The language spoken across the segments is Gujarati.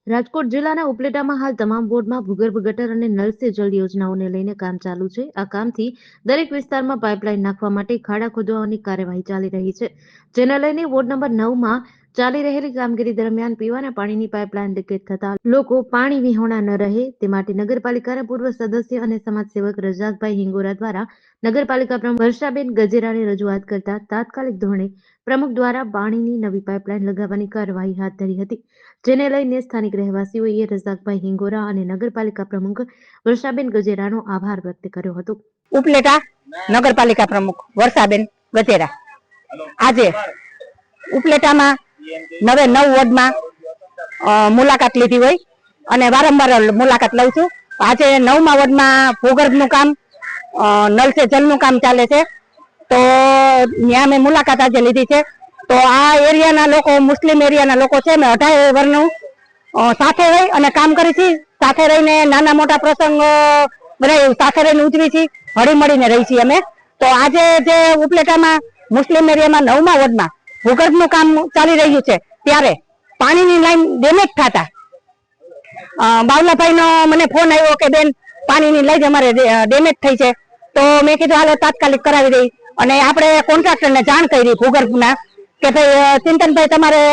રાજકોટ જિલ્લાના ઉપલેટામાં હાલ તમામ વોર્ડમાં ભૂગર્ભ ગટર અને નળ સે જળ યોજનાઓને લઈને કામ ચાલુ છે. આ કામથી દરેક વિસ્તારમાં પાઇપલાઇન નાખવા માટે ખાડા ખોદવાની કાર્યવાહી ચાલી રહી છે. જેને લઈને વોર્ડ નંબર 9માં ચાલી રહેલી કામગીરી દરમિયાન પીવાના પાણીની પાઇપલાઇન લીકેજ થતા લોકો પાણી વિહોણા ન રહે તે માટે નગરપાલિકાના પૂર્વ સદસ્ય અને સમાજસેવક રજાકભાઈ હિંગોરા દ્વારા નગરપાલિકા પ્રમુખ વર્ષાબેન ગજેરાને રજૂઆત કરતા તાત્કાલિક ધોરણે પ્રમુખ દ્વારા પાણીની નવી પાઇપલાઇન લગાવવાની કાર્યવાહી હાથ ધરી હતી. જેને લઈને સ્થાનિક રહેવાસીઓએ રઝાકભાઈ હિંગોરા અને નગરપાલિકા પ્રમુખ વર્ષાબેન ગજેરાનો આભાર વ્યક્ત કર્યો હતો. ઉપલેટા નગરપાલિકા પ્રમુખ વર્ષાબેન ગજેરા આજે ઉપલેટામાં 9 વોર્ડમાં મુલાકાત લીધી હોય અને વારંવાર મુલાકાત લઉં છું. આજે 9મા વોર્ડમાં ભૂગર્ભનું કામ, નલ સે જલનું કામ ચાલે છે, તો ત્યાં મેં મુલાકાત આજે લીધી છે. તો આ એરિયાના લોકો, મુસ્લિમ એરિયાના લોકો છે, મેં 18 વર્ષનું સાથે રહી અને કામ કરી છે. સાથે રહીને નાના મોટા પ્રસંગ બધા સાથે રહીને ઉજવી છે, હળી મળીને રહી છીએ અમે. તો આજે જે ઉપલેટામાં મુસ્લિમ એરિયામાં 9મા વોર્ડમાં ભૂગર્ભનું કામ ચાલી રહ્યું છે, ત્યારે પાણીની લાઈન ડેમેજ થતા બાવલાભાઈનો મને ફોન આવ્યો કે બેન પાણીની લાઈન અમારે ડેમેજ થઈ છે. તો મેં કીધું હાલો તાત્કાલિક કરાવી દઈ અને આપણે કોન્ટ્રાક્ટરને જાણ કરી ભૂગર્ભના કે ભાઈ ચિંતનભાઈ તમારે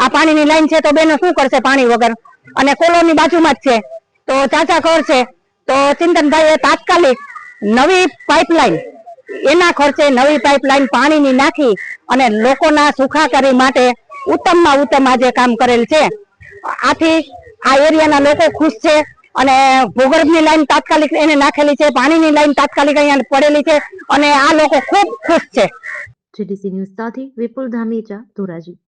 આ પાણીની લાઈન છે તો બેનો શું કરશે પાણી વગર, અને કોલોની બાજુમાં જ છે તો ચાચા ઘર છે. તો ચિંતનભાઈએ તાત્કાલિક નવી પાઇપલાઇન એના ખર્ચે નવી પાઇપલાઇન પાણીની નાખી અને લોકોના સુખાકારી માટે ઉત્તમમાં ઉત્તમ આજે કામ કરેલ છે. આથી આ એરિયાના લોકો ખુશ છે અને ભૂગર્ભની લાઈન તાત્કાલિક એને નાખેલી છે, પાણીની લાઈન તાત્કાલિક અહીંયા પડેલી છે અને આ લોકો ખૂબ ખુશ છે. જીડીસી ન્યૂઝ સાથે વિપુલ ધામેચા, ધોરાજી.